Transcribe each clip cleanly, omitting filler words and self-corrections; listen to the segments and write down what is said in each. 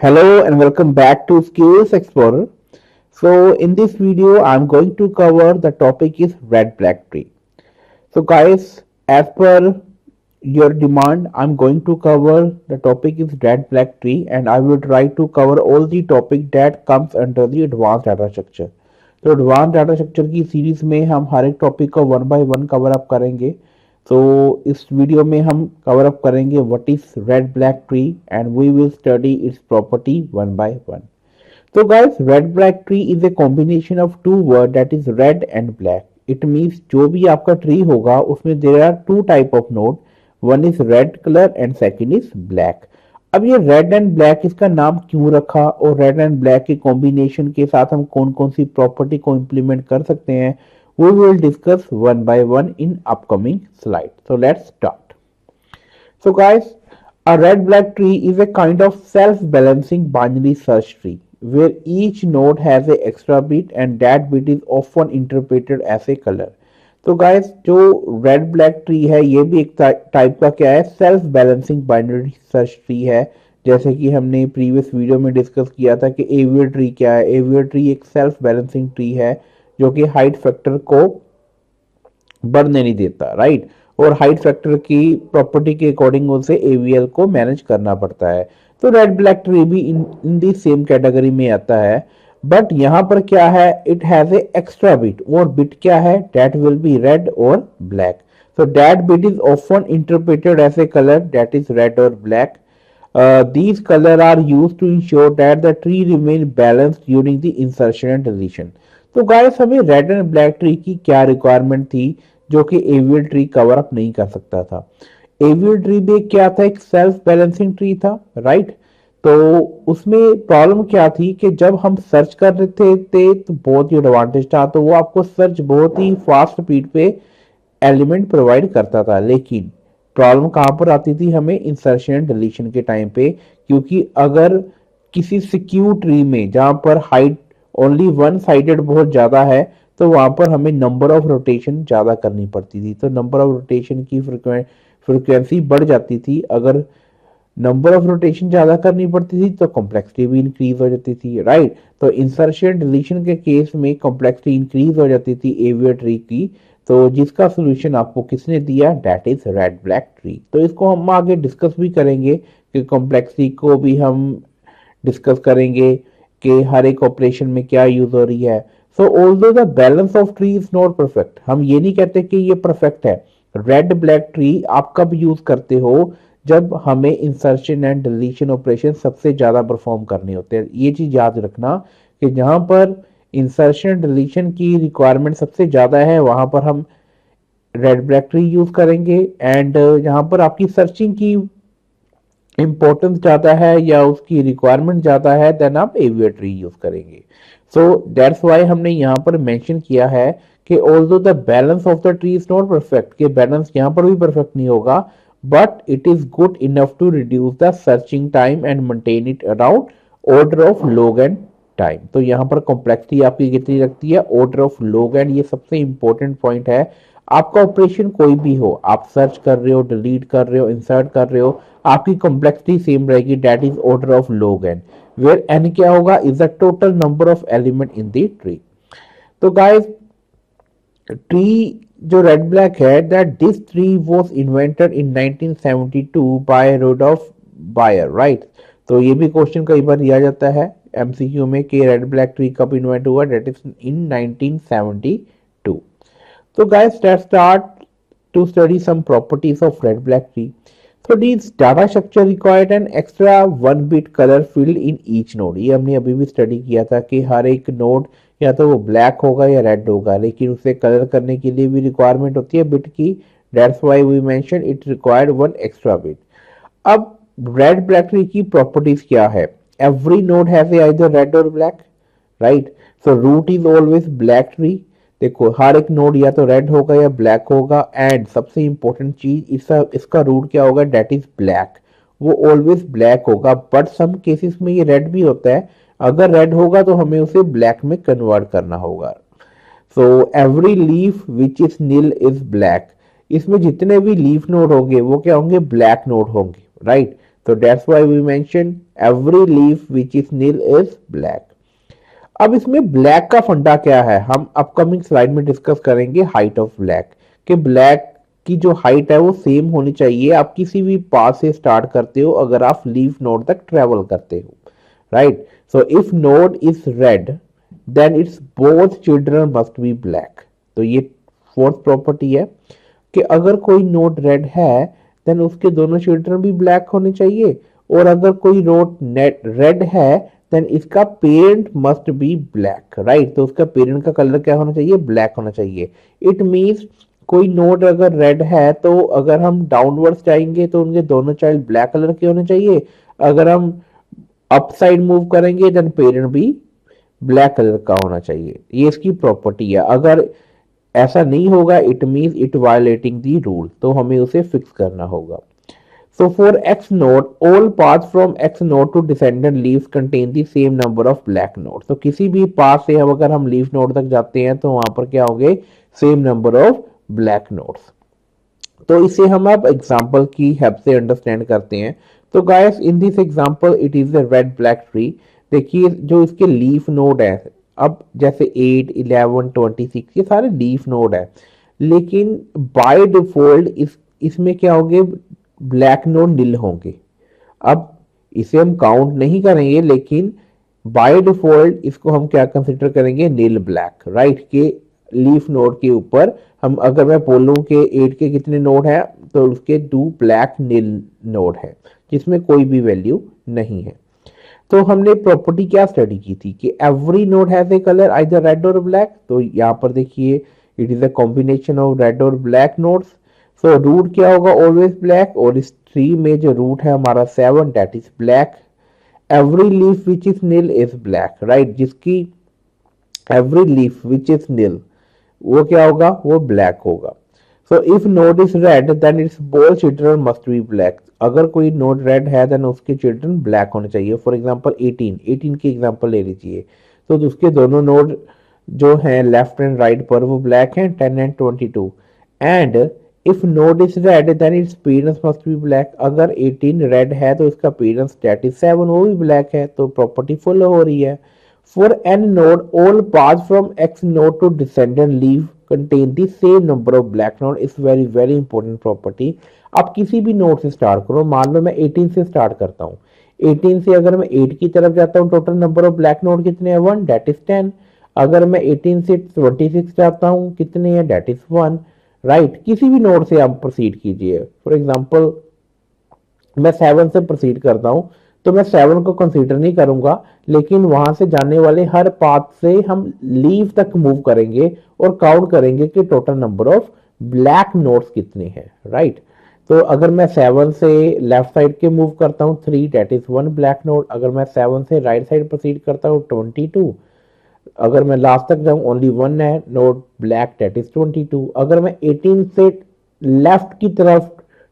Hello and welcome back to Skills Explorer. So in this video I'm going to cover the topic is red black tree. So guys, as per your demand I'm going to cover the topic is red black tree and I will try to cover all the topic that comes under the advanced data structure. तो advance data structure की series में हम हर एक topic को one by one cover up करेंगे। तो इस वीडियो में हम कवर अप करेंगे what is red black tree and we will study its property one by one. तो guys red black tree is a combination of two word that is red and black. It means जो भी आपका ट्री होगा उसमें there are to type of node, one is red colour and second is black. अब ये red and black इसका नाम क्यों रखा और रेड एंड ब्लैक के कॉम्बिनेशन के साथ हम कौन कौन सी प्रॉपर्टी को इंप्लीमेंट कर सकते हैं, we will discuss one by one in upcoming slide. So let's start. So guys, a red black tree is a kind of self-balancing binary search tree where each node has a extra bit and that bit is often interpreted as a color. तो guys जो red black tree है ये भी एक type का क्या है, self balancing binary search tree है। जैसे कि हमने प्रीवियस वीडियो में डिस्कस किया था कि एवियर ट्री क्या है। एवियर ट्री एक सेल्फ बैलेंसिंग ट्री है जो कि हाइट फैक्टर को बढ़ने नहीं देता, राइट। और हाइट फैक्टर की प्रॉपर्टी के अकॉर्डिंग उसे एवीएल को मैनेज करना पड़ता है। तो रेड ब्लैक ट्री भी इन दी सेम कैटेगरी में आता है, बट यहाँ पर क्या है, it has a extra bit और बिट क्या है, दैट विल बी रेड और black. so that bit is often interpreted as a color that is red or black. These colors are used to ensure that the tree remain balanced during the insertion and deletion. तो guys हमें red and black tree की क्या requirement थी जो कि AVL tree cover up नहीं कर सकता था। एवियल ट्री भी क्या था, एक सेल्फ बैलेंसिंग ट्री था, राइट। तो उसमें प्रॉब्लम क्या थी कि जब हम सर्च कर रहे थे तो बहुत ही एडवांटेज था, तो वो आपको सर्च बहुत ही फास्ट स्पीड पे एलिमेंट प्रोवाइड करता था। लेकिन प्रॉब्लम कहाँ पर आती थी हमें, इंसर्शन एंड डिलीशन के टाइम पे, क्योंकि अगर किसी सिक्यू ट्री में जहां पर हाइट ओनली वन साइडेड बहुत ज्यादा है तो वहां पर हमें नंबर ऑफ रोटेशन ज्यादा करनी पड़ती थी। तो नंबर ऑफ रोटेशन की फ्रिक्वेंसी बढ़ जाती थी। अगर नंबर ऑफ रोटेशन ज्यादा करनी पड़ती थी तो कॉम्प्लेक्सिटी भी इंक्रीज हो जाती थी, राइट। तो इंसर्शन डिलीशन के केस में कॉम्प्लेक्सिटी इंक्रीज हो जाती थी एवियर ट्री की। तो जिसका सोल्यूशन आपको किसने दिया, that is red black tree. तो इसको हम आगे डिस्कस भी करेंगे कि कॉम्प्लेक्सिटी को भी हम डिस्कस करेंगे कि हर एक ऑपरेशन में क्या यूज हो रही है। सो although the balance of tree is not perfect, हम ये नहीं कहते कि ये परफेक्ट है। रेड ब्लैक ट्री आप कब यूज करते हो, जब हमें इंसर्शन एंड डिलीशन ऑपरेशन सबसे ज्यादा परफॉर्म करने होते हैं। ये चीज याद रखना कि जहां पर इंसर्शन डिलीशन की रिक्वायरमेंट सबसे ज्यादा है वहां पर हम रेड ब्लैक ट्री यूज करेंगे, एंड जहां पर आपकी सर्चिंग की इंपॉर्टेंस ज्यादा है या उसकी रिक्वायरमेंट ज्यादा है देन आप एवियर ट्री यूज करेंगे। सो दैट्स व्हाई हमने यहाँ पर मेंशन किया है कि although the balance of the tree is not perfect, कि बैलेंस यहाँ पर भी परफेक्ट नहीं होगा, but it is good enough to reduce the searching time and maintain it around order of log and time. तो यहाँ पर कॉम्प्लेक्सिटी आपकी कितनी रखती है, ऑर्डर ऑफ लॉग एंड। ये सबसे इंपॉर्टेंट पॉइंट है। आपका ऑपरेशन कोई भी हो, आप सर्च कर रहे हो, डिलीट कर रहे हो, इंसर्ट कर रहे हो, आपकी कॉम्प्लेक्सिटी सेम रहेगी, that is order of log n, where n क्या होगा, is the total number of element in the tree. तो गाइस ट्री जो रेड ब्लैक है, that this tree was invented in 1972 by Rudolf Bayer, right. तो ये भी question कई बार दिया जाता है एमसीक्यू में कि रेड ब्लैक ट्री कब इन्वेंट हुआ, that is in 1972। So guys, let's start to study some properties of red black tree. So these data structure required an extra 1 bit color field in each node. ये हमने अभी भी study किया था कि हर एक नोड या तो वो ब्लैक होगा या रेड होगा, लेकिन उसे कलर करने के लिए भी रिक्वायरमेंट होती है बिट की। That's why we mentioned it required one extra bit. अब रेड ब्लैक ट्री की प्रॉपर्टीज क्या है, every node has either red और black, right. So root is always black tree. देखो हर एक नोड या तो रेड होगा या ब्लैक होगा, एंड सबसे इंपॉर्टेंट चीज इसका रूट क्या होगा, डेट इज ब्लैक। वो ऑलवेज ब्लैक होगा, बट सम केसेस में ये रेड भी होता है। अगर रेड होगा तो हमें उसे ब्लैक में कन्वर्ट करना होगा। So every leaf which is nil is black. इसमें जितने भी लीफ नोड होंगे वो क्या होंगे, ब्लैक नोड होंगे, right. So that's why we mentioned every leaf which is nil is black. अब इसमें ब्लैक का फंडा क्या है, हम अपकमिंग स्लाइड में डिस्कस करेंगे हाइट ऑफ ब्लैक, कि ब्लैक की जो हाइट है वो सेम होनी चाहिए। आप किसी भी पाथ से स्टार्ट करते हो अगर आप लीफ नोड तक ट्रेवल करते हो, right. So if node is red then its both children must be black. तो ये फोर्थ प्रॉपर्टी है कि अगर कोई नोड रेड है देन उसके दोनों चिल्ड्रन भी ब्लैक होने चाहिए, और अगर कोई नोड नेट रेड है देन इसका parent must be black, right. तो उसका पेरेंट का कलर क्या होना चाहिए, ब्लैक होना चाहिए। इट मीन्स कोई नोड अगर रेड है तो अगर हम डाउनवर्ड्स जाएंगे तो उनके दोनों चाइल्ड ब्लैक कलर के होने चाहिए, अगर हम अप साइड मूव करेंगे देन पेरेंट भी ब्लैक कलर का होना चाहिए। ये इसकी प्रॉपर्टी है। अगर ऐसा नहीं होगा it means it violating the rule, तो हमें उसे फिक्स करना होगा। So for X node, all paths from X node to descendant leaves contain the same number of black nodes. तो किसी भी path से अगर हम leaf node तक जाते हैं तो वहां पर क्या होंगे, same number of black nodes। तो इसे हम अब एग्जाम्पल की हेल्प से अंडरस्टैंड करते हैं। तो guys in this example it is a red black tree. देखिए जो इसके लीफ नोड है, अब जैसे 8, 11, 26 ये सारे लीफ नोड है, लेकिन बाय डिफॉल्ट इसमें क्या होंगे, ब्लैक नोड नील होंगे। अब इसे हम काउंट नहीं करेंगे, लेकिन बाय डिफॉल्ट इसको हम क्या कंसिडर करेंगे, नील ब्लैक, राइट। के लीफ नोड के ऊपर हम अगर मैं बोलूं कि 8 के कितने नोड है तो उसके 2 ब्लैक नील नोड है जिसमें कोई भी वैल्यू नहीं है। तो हमने प्रॉपर्टी क्या स्टडी की थी कि every node has a colour either red और ब्लैक। तो यहाँ पर देखिए it is a combination of red और ब्लैक नोड्स। सो रूट क्या होगा, ऑलवेज ब्लैक, और इस ट्री में जो रूट है हमारा 7 that is black. Every leaf which is nil is black, right. जिसकी every leaf which is nil वो क्या होगा, वो ब्लैक होगा। So if node is red then its both children must be black. अगर कोई नोड रेड है then उसके चिल्ड्रन ब्लैक होने चाहिए। फॉर एग्जांपल 18 की एग्जांपल ले लीजिए, तो उसके दोनों नोड जो हैं लेफ्ट एंड राइट पर वो ब्लैक हैं, 10 and 22। And if node is red then its parents must be black. अगर 18 रेड है तो इसका पेरेंट्स दैट इज 7 वो भी ब्लैक है, तो प्रॉपर्टी फुल हो रही है। For n node, all paths from x node to descendant leaf contain the same number of black node is very important property। आप किसी भी नोड से स्टार्ट करो, मान लो मैं 18 से स्टार्ट करता हूँ, 18 से अगर मैं 8 की तरफ जाता हूँ total number of black node कितने हैं, 1 दैट इज 10। अगर मैं 18 से 26 जाता हूँ कितने हैं, दैट इज 1, राइट। किसी भी नोड से आप प्रोसीड कीजिए। फॉर एग्जाम्पल मैं 7 से प्रोसीड करता हूँ तो मैं 7 को कंसीडर नहीं करूंगा, लेकिन वहां से जाने वाले हर पाथ से हम लीव तक मूव करेंगे और काउंट करेंगे कि total number of black notes कितने हैं, राइट। तो अगर मैं 7 से लेफ्ट साइड के मूव करता हूँ 3 डेट इज 1 ब्लैक नोट। अगर मैं 7 से राइट साइड प्रोसीड करता हूँ 22। अगर मैं लास्ट तक जाऊं ओनली 1 है नोट ब्लैक डेट इज 22। अगर मैं 18 से लेफ्ट की तरफ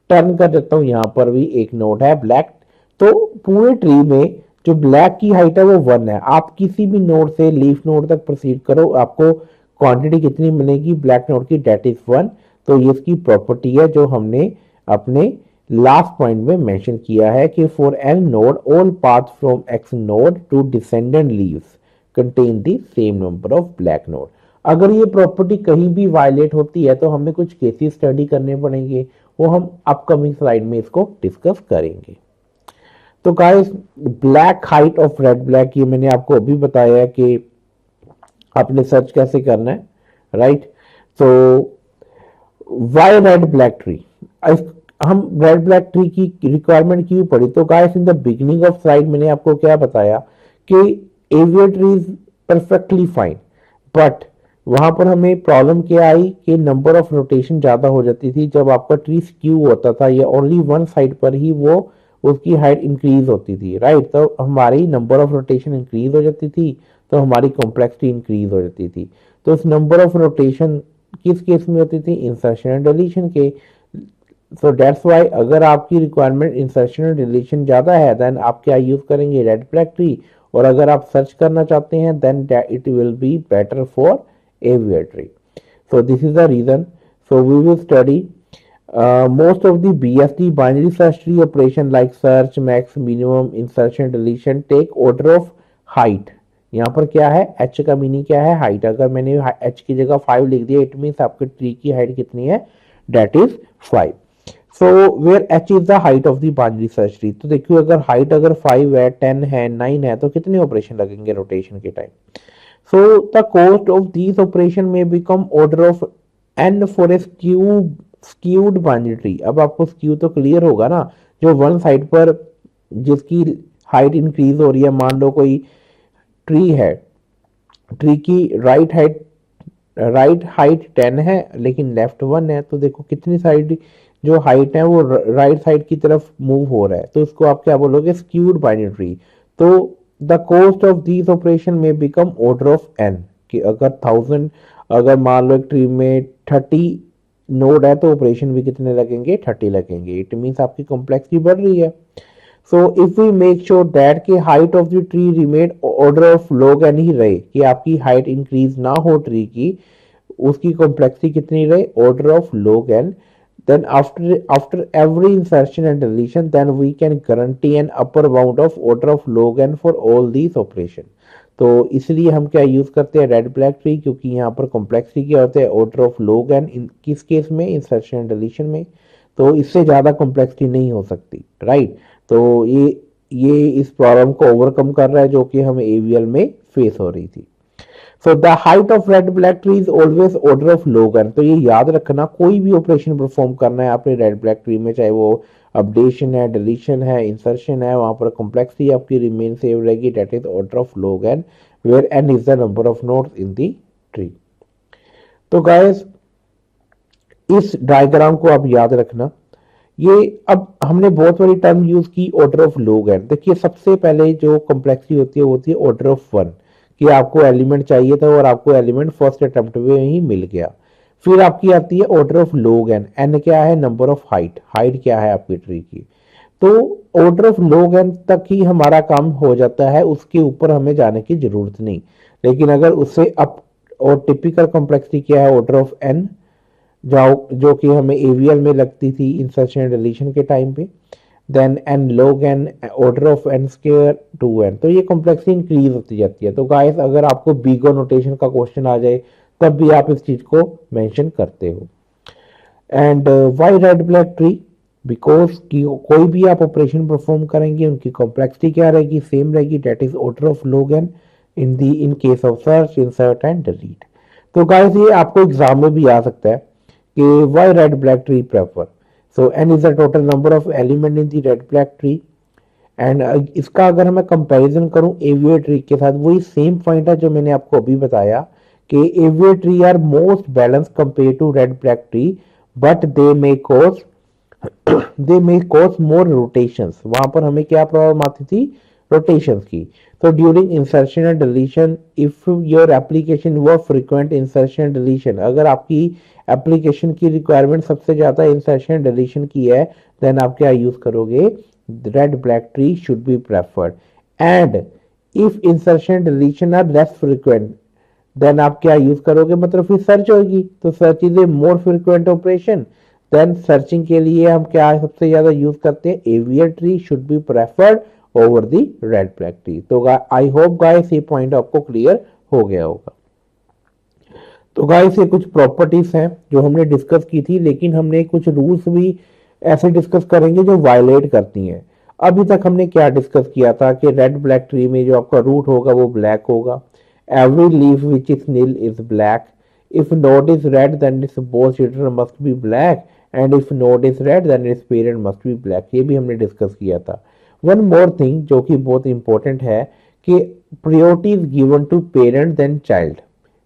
टर्न कर देता हूँ, यहाँ पर भी एक नोट है ब्लैक। तो पूरे ट्री में जो ब्लैक की हाइट है वो 1 है। आप किसी भी नोड से लीफ नोड तक प्रोसीड करो, आपको क्वांटिटी कितनी मिलेगी ब्लैक नोड की, डेट इज 1। तो ये इसकी प्रॉपर्टी है जो हमने अपने लास्ट पॉइंट में मेंशन किया है कि for an node all path from x node to descendant leaves contain the same number of black node. अगर ये प्रॉपर्टी कहीं भी वायलेट होती है तो हमें कुछ केसेस स्टडी करने पड़ेंगे, वो हम अपकमिंग स्लाइड में इसको डिस्कस करेंगे। तो guys black height of red black ये मैंने आपको अभी बताया है कि आपने सर्च कैसे करना है, राइट। तो वाई रेड ब्लैक ट्री, हम रेड ब्लैक ट्री की रिक्वायरमेंट क्यों पड़ी। तो guys in the beginning of slide मैंने आपको क्या बताया कि AVL tree is perfectly fine, but वहां पर हमें प्रॉब्लम क्या आई कि नंबर ऑफ रोटेशन ज्यादा हो जाती थी जब आपका ट्री स्क्यू होता था या ओनली वन साइड पर ही वो उसकी हाइट इंक्रीज होती थी, राइट। तो हमारी नंबर ऑफ रोटेशन इंक्रीज हो जाती थी तो हमारी कॉम्प्लेक्सिटी इंक्रीज हो जाती थी। तो इस नंबर ऑफ रोटेशन किस केस में होती थी, इंसर्शन एंड डिलीशन के। सो दैट्स व्हाई अगर आपकी रिक्वायरमेंट इंसर्शन एंड डिलीशन ज्यादा है देन आप क्या यूज करेंगे, रेड ब्लैक ट्री। और अगर आप सर्च करना चाहते हैं then it will be better for aviary tree। So this is the reason. So we will study Most of the BST binary search tree operation like search, max, minimum, insertion, deletion take order of height. यहाँ पर क्या है, h का meaning क्या है, height. अगर मैंने h की जगह 5 लिख दिया, इट मीन्स आपके ट्री की हाइट कितनी है, that is 5. So where h is the height of the binary search tree. तो देखिए अगर हाइट अगर 5 है, 10 है, 9 है, तो कितने ऑपरेशन लगेंगे रोटेशन के time. So the cost of this operation में become order of n for a skewed binary tree. अब आपको स्क्यू तो क्लियर होगा ना, जो वन साइड पर जिसकी हाइट इंक्रीज हो रही है. मान लो कोई ट्री है, ट्री की राइट हाइट 10 है लेकिन लेफ्ट 1 है, तो देखो कितनी साइड जो हाइट है वो राइट साइड की तरफ मूव हो रहा है, तो इसको आप क्या बोलोगे, स्क्यूड बाइनरी ट्री. तो the cost of this operation में बिकम ऑर्डर ऑफ n. कि अगर 1000, अगर मान लो एक ट्री में 30 नोड है तो ऑपरेशन भी कितने लगेंगे, 30 लगेंगे. इट मीन्स आपकी कॉम्प्लेक्सिटी बढ़ रही है. So if we make sure that कि height of the tree remain order of log n ही रहे, कि आपकी हाइट इंक्रीज ना हो ट्री की, उसकी कॉम्प्लेक्सिटी कितनी रहे, order of log n. then after every insertion and deletion then we can guarantee an upper bound of order of log n for all these operation. तो इसलिए हम क्या यूज करते हैं, रेड ब्लैक ट्री, क्योंकि यहाँ पर कॉम्प्लेक्सिटी क्या होता है, ऑर्डर ऑफ log n. किस केस में, इंसर्शन एंड डिलीशन में. तो इससे ज्यादा कॉम्प्लेक्सिटी नहीं हो सकती, राइट. तो ये इस प्रॉब्लम को ओवरकम कर रहा है जो कि हमें एवीएल में फेस हो रही थी. So the height of red black tree is always order of log n. तो ये याद रखना, कोई भी ऑपरेशन परफॉर्म करना है आपने रेड ब्लैक ट्री में, चाहे वो अपडेशन है, डिलीशन है, इंसर्शन है, वहां पर कॉम्प्लेक्सिटी आपकी रिमेन सेव रहेगी, that is order of log n, where n is the number of nodes in the tree. तो गाइस इस डायग्राम को आप याद रखना. ये अब हमने बहुत बड़ी टर्म यूज की, ऑर्डर ऑफ log n. देखिए सबसे पहले जो कॉम्प्लेक्सिटी होती है वो होती है ऑर्डर ऑफ 1, कि आपको एलिमेंट चाहिए था और आपको एलिमेंट फर्स्ट अटेम्प्ट में ही मिल गया. फिर आपकी आती है order of log n. n क्या है, नंबर ऑफ हाइट, हाइट क्या है आपकी ट्री की. तो ऑर्डर ऑफ log n तक ही हमारा काम हो जाता है, उसके ऊपर हमें जाने की जरूरत नहीं. लेकिन अगर उससे अप, और टिपिकल कॉम्प्लेक्सिटी क्या है, ऑर्डर ऑफ n, जो कि हमें एवीएल में लगती थी इंसर्शन एंड डिलीशन के टाइम पे. Then n log n, order of n square 2n. तो ये कॉम्प्लेक्सिटी इंक्रीज होती जाती है. तो गाइस अगर आपको बीगो नोटेशन का क्वेश्चन आ जाए तब भी आप इस चीज को मेंशन करते हो. And why red black tree, because कोई भी आप ऑपरेशन परफॉर्म करेंगे उनकी कॉम्प्लेक्सिटी क्या रहेगी, सेम रहेगी, that is order of log n in case of search, insert and delete. तो गाइस ये आपको एग्जाम में भी आ सकता है कि why red black tree prefer. So n is the total number of element in the red black tree. And इसका अगर मैं कंपैरिजन करूं एवीए ट्री के साथ, वही सेम पॉइंट है जो मैंने आपको अभी बताया कि AVL tree are most balance compare to red black tree, but they may cause more rotations. वहां पर हमें क्या प्रॉब्लम आती थी, रोटेशंस की. तो during insertion and deletion, if your application वो फ्रीक्वेंट इंसर्शन एंड डिलीशन, अगर आपकी एप्लीकेशन की रिक्वायरमेंट सबसे ज्यादा इंसर्शन डिलीशन की है, देन आप क्या यूज करोगे, red black tree should be preferred. And if insertion deletion are less frequent, then आप क्या यूज करोगे, मतलब फिर सर्च होगी. तो search is a more frequent operation. Then searching के लिए हम क्या सबसे ज्यादा यूज करते हैं, AVL tree should be preferred over the red black tree. तो आई होप गाइस ये पॉइंट आपको क्लियर हो गया होगा. तो गाइस ये कुछ प्रॉपर्टीज हैं जो हमने डिस्कस की थी, लेकिन हमने कुछ रूल्स भी ऐसे डिस्कस करेंगे जो वायलेट करती हैं. अभी तक हमने क्या डिस्कस किया था कि रेड ब्लैक ट्री में जो आपका रूट होगा वो ब्लैक होगा. Every leaf which is nil is black. If node is red then its both children must be black, and if node is red then its parent must be black. ये भी हमने discuss किया था. One more thing जो कि बहुत important है कि priority is given to parent then child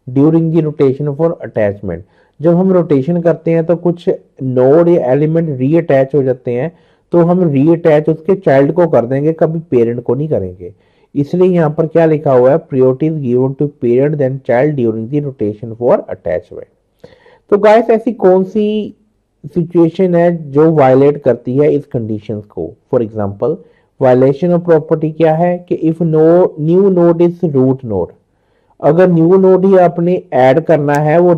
during the rotation for attachment. जब हम रोटेशन करते हैं तो कुछ नोड या एलिमेंट रीअटैच हो जाते हैं, तो हम रीअटैच उसके चाइल्ड को कर देंगे, कभी पेरेंट को नहीं करेंगे. इसलिए यहाँ पर क्या लिखा हुआ है, priority is given to parent then child during the rotation for attachment. तो गाइस ऐसी कौन सी सिचुएशन है जो वायलेट करती है इस कंडीशंस को. For example violation of property क्या है कि if new node is root node, अगर न्यू नोड ही आपने ऐड करना है, वो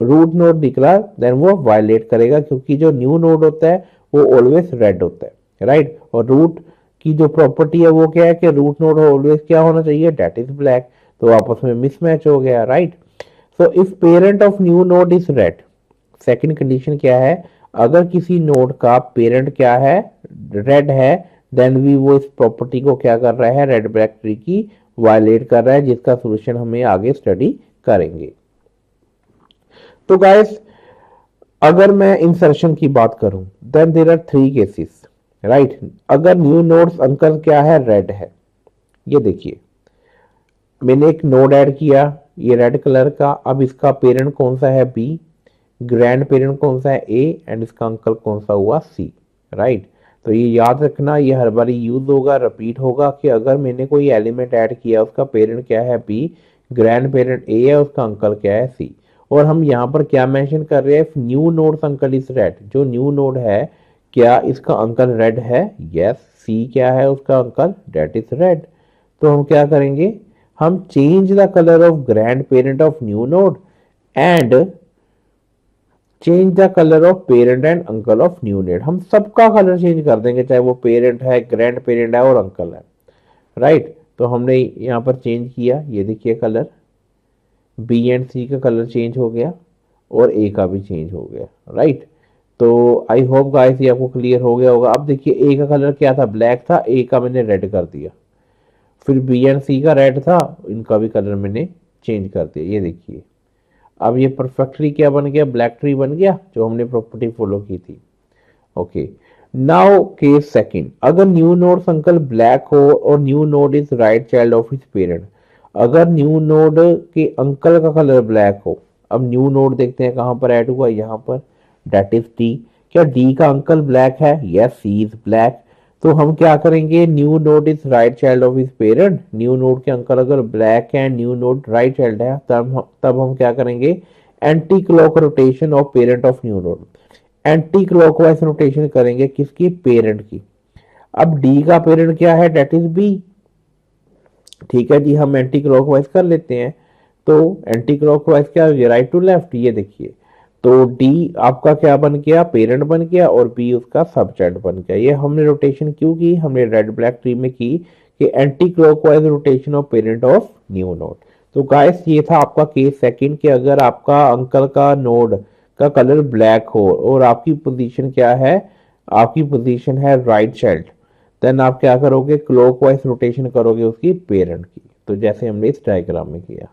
रूट नोड दिख रहा देन वो वायलेट करेगा, क्योंकि जो न्यू नोड होता है वो ऑलवेज रेड होता है, राइट। और रूट की जो प्रॉपर्टी है वो क्या है कि रूट नोड ऑलवेज क्या होना चाहिए, डेट इज ब्लैक। तो आपस में मिसमैच हो गया, right. So if parent of new node is red, second condition क्या है, अगर किसी नोड का पेरेंट क्या है, रेड है, देन भी वो इस प्रॉपर्टी को क्या कर रहा है, रेड ब्लैक ट्री की वायलेट कर रहा है, जिसका सोल्यूशन हमें आगे स्टडी करेंगे। तो गाइस, अगर मैं इंसर्शन की बात करूं, then there are three cases, right. अगर न्यू नोड्स अंकल क्या है, रेड है, ये देखिए मैंने एक नोड ऐड किया, ये रेड कलर का। अब इसका पेरेंट कौन सा है, बी, ग्रैंड पेरेंट कौन सा है, ए, एंड इसका अंकल कौन सा हुआ, सी, राइट। तो ये याद रखना, ये हर बार यूज होगा, रिपीट होगा कि अगर मैंने कोई एलिमेंट ऐड किया, उसका पेरेंट क्या है, बी, ग्रैंड पेरेंट ए है, उसका अंकल क्या है, सी। और हम यहाँ पर क्या मेंशन कर रहे हैं, new node uncle is red, जो न्यू नोड है क्या इसका अंकल रेड है, यस। सी क्या है उसका अंकल, डेट इज रेड। तो हम क्या करेंगे, हम change the colour of grand parent of new node and change the colour of parent and uncle of new node. हम सबका कलर चेंज कर देंगे, चाहे वो पेरेंट है, ग्रैंड पेरेंट है और अंकल है, राइट। तो हमने यहाँ पर चेंज किया, ये देखिए कलर, बी एंड सी का कलर चेंज हो गया और ए का भी चेंज हो गया, राइट। तो आई होप गाइस ये आपको क्लियर हो गया होगा। अब देखिए ए का कलर क्या था, ब्लैक था, ए का मैंने रेड कर दिया। फिर बी एंड सी का रेड था, इनका भी कलर मैंने चेंज कर दिया, ये देखिए। अब ये परफेक्ट ट्री क्या बन गया, ब्लैक ट्री बन गया, जो हमने प्रॉपर्टी फॉलो की थी। ओके, नाउ केस सेकंड, अगर न्यू नोड अंकल ब्लैक हो और new node is right child of his parent. अगर न्यू नोड के अंकल का कलर ब्लैक हो, अब न्यू नोड देखते हैं कहां पर ऐड हुआ, यहां पर, डेट इज डी। क्या डी का अंकल ब्लैक है, यस, सी इज ब्लैक। तो हम क्या करेंगे, new node is right child of his parent, new node के अंकल अगर ब्लैक है, न्यू नोड राइट चाइल्ड है, तब हम क्या करेंगे, anti clock rotation of parent of new node. Anti clockwise rotation करेंगे किसकी, पेरेंट की। अब डी का पेरेंट क्या है, डेट इज बी, ठीक है जी, हम एंटी क्लॉकवाइज कर लेते हैं। तो एंटी क्लॉकवाइज क्या, राइट टू लेफ्ट, ये देखिए। तो डी आपका क्या बन गया, पेरेंट बन गया, और बी उसका सबचाइल्ड बन गया। ये हमने रोटेशन क्यों की, हमने रेड ब्लैक ट्री में की कि anti clockwise rotation of parent of new node. तो गाइस ये था आपका केस सेकंड कि अगर आपका अंकल का नोड का कलर ब्लैक हो और आपकी पोजीशन क्या है, आपकी पोजीशन है राइट चाइल्ड, देन आप क्या करोगे, क्लॉकवाइज रोटेशन करोगे उसकी पेरेंट की, तो जैसे हमने इस डायग्राम में किया।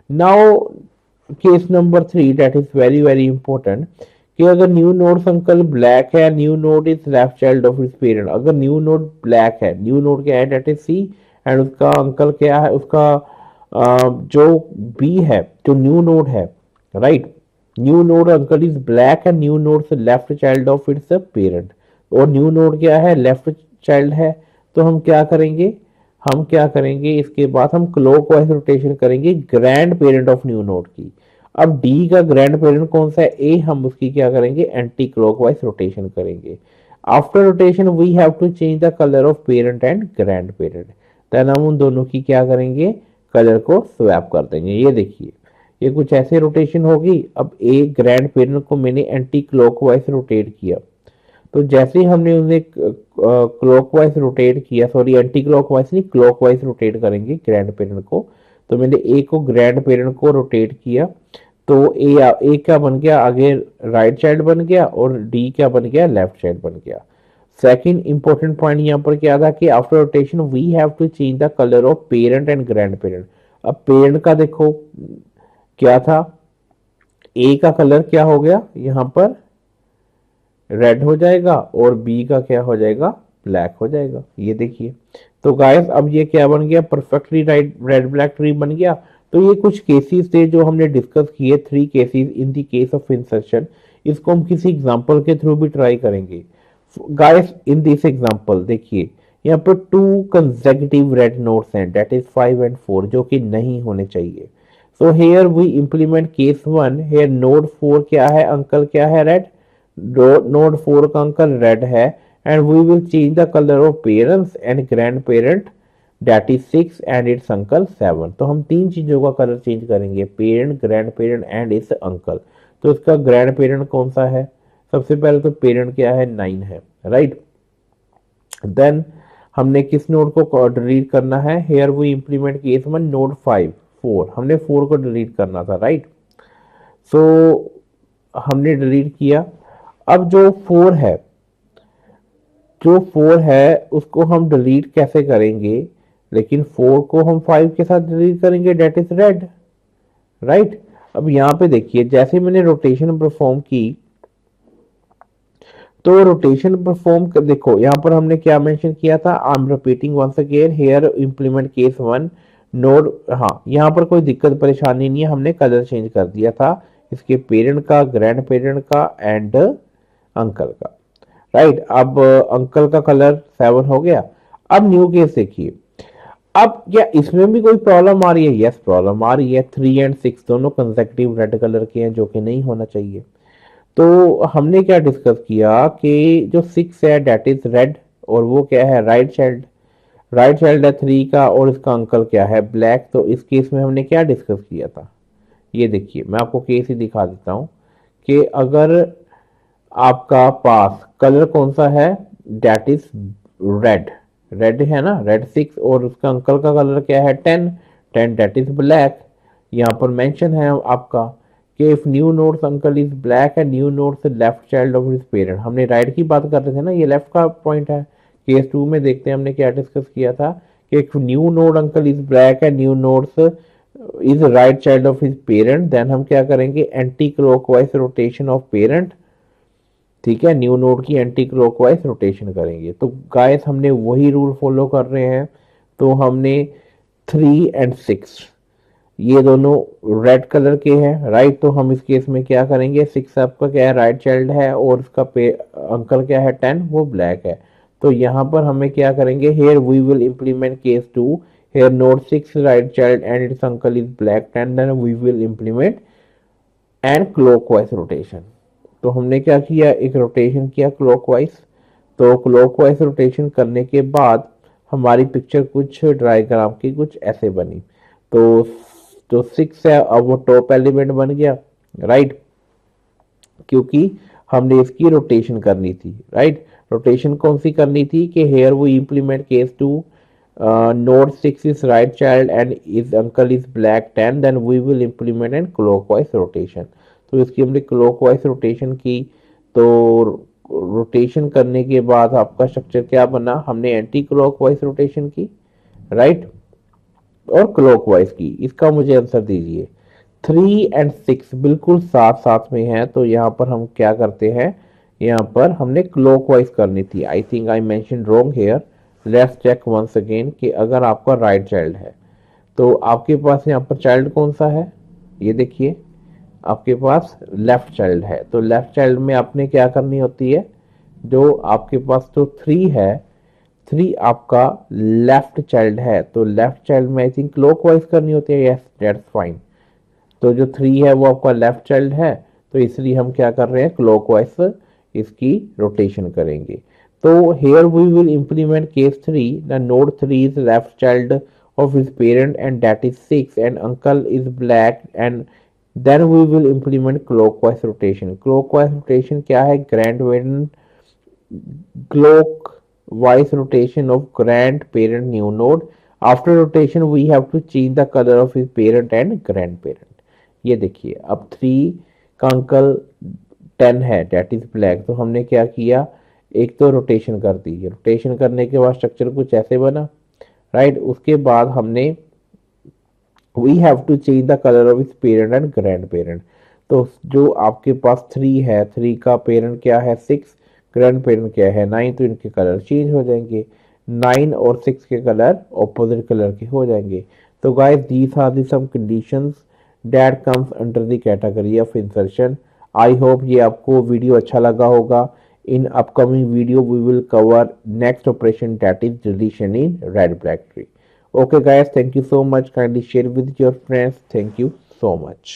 Now case number three, that is very very important, कि अगर न्यू नोड अंकल ब्लैक है, new node is left child of his parent. अगर न्यू नोड ब्लैक है, न्यू नोड क्या है, दैट इज सी, एंड उसका अंकल क्या है, उसका जो बी है, जो न्यू नोड है, right. New node uncle is black and new node से left child of its parent, और न्यू नोड क्या है, लेफ्ट चाइल्ड है। तो हम क्या करेंगे, हम क्या करेंगे, इसके बाद हम क्लॉकवाइज रोटेशन करेंगे grand parent of new node की। अब डी का ग्रैंड पेरेंट कौन सा है, ए, हम उसकी क्या करेंगे, एंटी क्लॉकवाइज रोटेशन करेंगे। After rotation we have to change the colour of parent and grand parent, then हम उन दोनों की क्या करेंगे, कलर को स्वैप कर देंगे। ये देखिए, ये कुछ ऐसे रोटेशन होगी। अब ए ग्रैंड पेरेंट को मैंने एंटी क्लॉकवाइज रोटेट किया, तो जैसे ही हमने उन्हें क्लॉकवाइज रोटेट किया, सॉरी एंटी क्लॉकवाइज नहीं, क्लॉकवाइज रोटेट करेंगे ग्रैंड पेरेंट को। तो मैंने ए को ग्रैंड पेरेंट को रोटेट किया, तो ए क्या बन गया, आगे राइट चाइल्ड बन गया, और डी क्या बन गया, लेफ्ट चाइल्ड बन गया। सेकंड इंपॉर्टेंट पॉइंट यहाँ पर क्या था कि after rotation we have to change the colour of parent and grand parent. अब पेरेंट का देखो क्या था, ए का कलर क्या हो गया, यहाँ पर रेड हो जाएगा, और बी का क्या हो जाएगा, ब्लैक हो जाएगा, ये देखिए। तो गाइस अब ये क्या बन गया, perfectly right red black tree बन गया। तो ये कुछ केसेस थे जो हमने डिस्कस किए, three cases in the case of insertion. इसको हम किसी एग्जांपल के थ्रू भी ट्राई करेंगे। गाइस इन दिस एग्जांपल देखिए, यहाँ पर टू कंसेक्यूटिव रेड नोट्स हैं, दैट इज 5 एंड 4, जो कि नहीं होने चाहिए। So here we implement case one, here node 4 क्या है, अंकल क्या है, रेड, नोड 4 का अंकल रेड है, and we will change the colour of parents and grand parent, that is 6 and its uncle 7। तो हम तीन चीजों का कलर चेंज करेंगे, parent, grand parent and its uncle. तो इसका ग्रैंड पेरेंट कौन सा है? सबसे पहले तो पेरेंट क्या है? 9 है, राइट। देन हमने किस नोड को डिलीट करना है? Here we implement case one node 5 4, हमने 4 को डिलीट करना था, राइट। सो हमने डिलीट किया। अब जो 4 है, जो 4 है उसको हम डिलीट कैसे करेंगे? लेकिन 4 को हम 5 के साथ डिलीट करेंगे, डेट इज रेड, राइट। अब यहाँ पे देखिए, जैसे मैंने रोटेशन परफॉर्म की, तो रोटेशन परफॉर्म कर, देखो यहाँ पर हमने क्या मेंशन किया था? I am repeating once again, here implement case one node. हाँ, यहाँ पर कोई दिक्कत परेशानी नहीं है, हमने कलर चेंज कर दिया था इसके पेरेंट का, ग्रैंड पेरेंट का एंड अंकल का, राइट। अब अंकल का कलर 7 हो गया। अब न्यू केस देखिए, अब क्या इसमें भी कोई प्रॉब्लम आ रही है? यस, प्रॉब्लम आ रही है। 3 एंड 6 दोनों कंसेक्टिव रेड कलर के हैं, जो कि नहीं होना चाहिए। तो हमने क्या डिस्कस किया कि जो 6 है डेट इज रेड, और वो क्या है? Right child. राइट चाइल्ड है 3 का, और इसका अंकल क्या है? ब्लैक। तो इस केस में हमने क्या डिस्कस किया था? ये देखिए, मैं आपको केस ही दिखा देता हूं कि अगर आपका पास कलर कौन सा है? That is red. रेड है ना, रेड 6, और उसका अंकल का कलर क्या है? 10। 10 डेट इज ब्लैक। यहाँ पर मेंशन है आपका कि if new nodes uncle is black and new nodes left child of his parent. हमने राइट की बात कर रहे थे ना, ये लेफ्ट का पॉइंट है। केस 2 में देखते हैं हमने क्या डिस्कस किया था कि if new node uncle is black and new nodes is right child of his parent, then हम क्या करेंगे? Anti clockwise rotation of parent, ठीक है। न्यू नोड की एंटी क्लॉकवाइज रोटेशन करेंगे। तो गाइस हमने वही रूल फॉलो कर रहे हैं। तो हमने 3 एंड 6 ये दोनों रेड कलर के हैं, राइट। तो हम इस केस में क्या करेंगे? 6 आपका क्या है? राइट चाइल्ड है, और उसका अंकल क्या है? 10, वो ब्लैक है। तो यहाँ पर हमें क्या करेंगे? Here we will implement case 2, here node 6 right child and its uncle is black 10, then we will implement and clockwise rotation. तो हमने क्या किया? एक रोटेशन किया क्लॉकवाइज। तो क्लॉकवाइज रोटेशन करने के बाद हमारी पिक्चर कुछ डायग्राम की कुछ ऐसे बनी। तो जो 6 है, अब वो टॉप एलिमेंट बन गया, राइट, क्योंकि हमने इसकी रोटेशन करनी थी, राइट। रोटेशन कौन सी करनी थी? कि हेयर वो implement case 2, node 6 is right child and is uncle is black 10, then we will implement and clockwise rotation. तो इसकी हमने क्लॉकवाइज रोटेशन की। तो रोटेशन करने के बाद आपका स्ट्रक्चर क्या बना? हमने एंटी क्लॉकवाइज रोटेशन की, राइट, और क्लॉकवाइज की। इसका मुझे आंसर दीजिए। 3 एंड 6 बिल्कुल साथ साथ में है, तो यहाँ पर हम क्या करते हैं? यहाँ पर हमने क्लॉकवाइज करनी थी। I think I mention wrong here, let's check once again कि अगर आपका राइट चाइल्ड है, तो आपके पास यहाँ पर चाइल्ड कौन सा है? ये देखिए, आपके पास लेफ्ट चाइल्ड है। तो लेफ्ट चाइल्ड में आपने क्या करनी होती है? जो आपके पास तो 3 है, 3 आपका लेफ्ट चाइल्ड है, तो लेफ्ट चाइल्ड में आई थिंक क्लॉकवाइज करनी होती है। Yes, that's fine. तो जो 3 है वो आपका लेफ्ट चाइल्ड है, तो इसलिए हम क्या कर रहे हैं? क्लॉकवाइज इसकी रोटेशन करेंगे। तो here we will implement case 3, the node 3 is left child of his parent and that is 6 and uncle is black and then we will implement clockwise rotation. Clockwise rotation क्या है? clockwise rotation of grandparent new node. After rotation we have to change the color of his parent and grandparent. ये देखिए, अब 3 का uncle 10 है, that is black. तो हमने क्या किया? एक तो रोटेशन कर दी। रोटेशन करने के बाद स्ट्रक्चर कुछ ऐसे बना, राइट। उसके बाद हमने we have to change the colour of his parent and grand parent. तो जो आपके पास 3 है, 3 का पेरेंट क्या है? 6, ग्रैंड पेरेंट क्या है? 9, तो इनके कलर चेंज हो जाएंगे। 9 और 6 के कलर ऑपोजिट कलर के हो जाएंगे। तो guys these are the some conditions that comes under the category of insertion. I hope ये आपको वीडियो अच्छा लगा होगा। In upcoming video we will cover next operation, that is deletion in red black tree. Okay guys, thank you so much. Kindly share with your friends. Thank you so much.